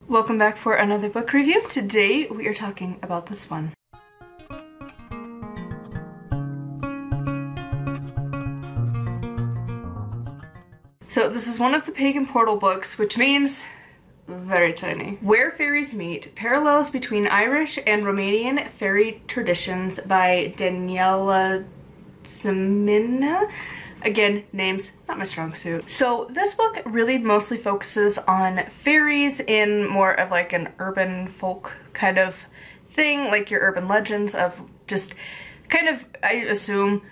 Welcome back for another book review. Today we are talking about this one. So this is one of the Pagan Portal books, which means very tiny. Where Fairies Meet, Parallels Between Irish and Romanian Fairy Traditions by Daniela, Simina. Again, names, not my strong suit. So this book really mostly focuses on fairies in more of like an urban folk kind of thing, like your urban legends of just kind of, I assume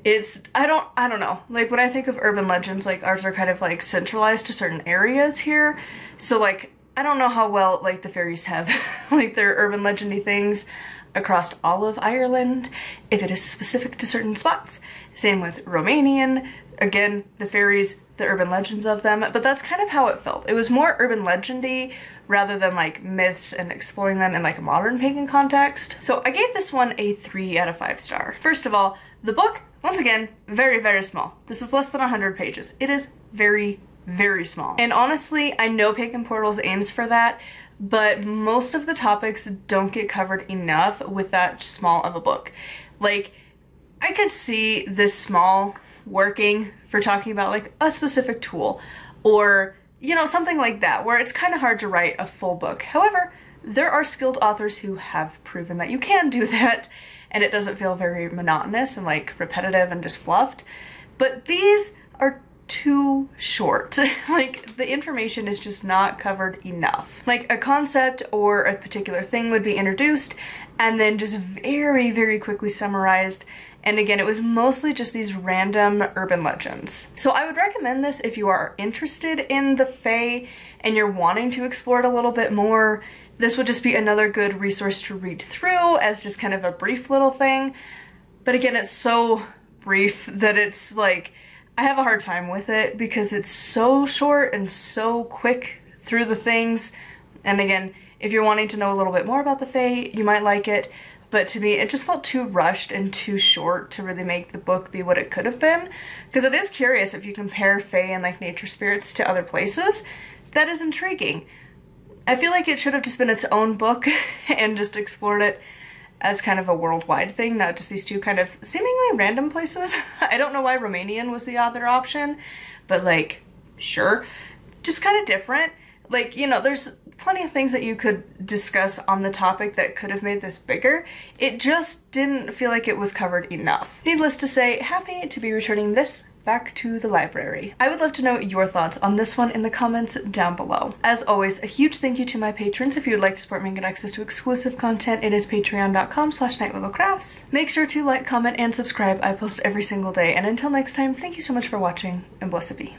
it's, I don't know. Like when I think of urban legends, like ours are kind of like centralized to certain areas here. So like, I don't know how well like the fairies have like their urban legendy things across all of Ireland, if it is specific to certain spots. Same with Romanian, again, the fairies, the urban legends of them, but that's kind of how it felt. It was more urban legendy rather than like myths and exploring them in like a modern pagan context. So I gave this one a 3 out of 5 star. First of all, the book, once again, very, very small. This is less than 100 pages. It is very, very small. And honestly, I know Pagan Portals aims for that, but most of the topics don't get covered enough with that small of a book. Like, I could see this small working for talking about like a specific tool or, you know, something like that, where it's kind of hard to write a full book. However, there are skilled authors who have proven that you can do that and it doesn't feel very monotonous and like repetitive and just fluffed. But these are too short. Like the information is just not covered enough. Like a concept or a particular thing would be introduced and then just very, very quickly summarized. And again, it was mostly just these random urban legends. So I would recommend this if you are interested in the Fae and you're wanting to explore it a little bit more. This would just be another good resource to read through as just kind of a brief little thing. But again, it's so brief that it's like, I have a hard time with it because it's so short and so quick through the things. And again, if you're wanting to know a little bit more about the Fae, you might like it. But to me, it just felt too rushed and too short to really make the book be what it could have been. Because it is curious if you compare Fae and like nature spirits to other places. That is intriguing. I feel like it should have just been its own book and just explored it as kind of a worldwide thing, not just these two kind of seemingly random places. I don't know why Romanian was the other option, but like, sure. Just kind of different. Like, you know, there's plenty of things that you could discuss on the topic that could have made this bigger. It just didn't feel like it was covered enough. Needless to say, happy to be returning this back to the library. I would love to know your thoughts on this one in the comments down below. As always, a huge thank you to my patrons. If you would like to support me and get access to exclusive content, it is patreon.com/nightwillowcrafts. Make sure to like, comment, and subscribe. I post every single day. And until next time, thank you so much for watching, and blessed be.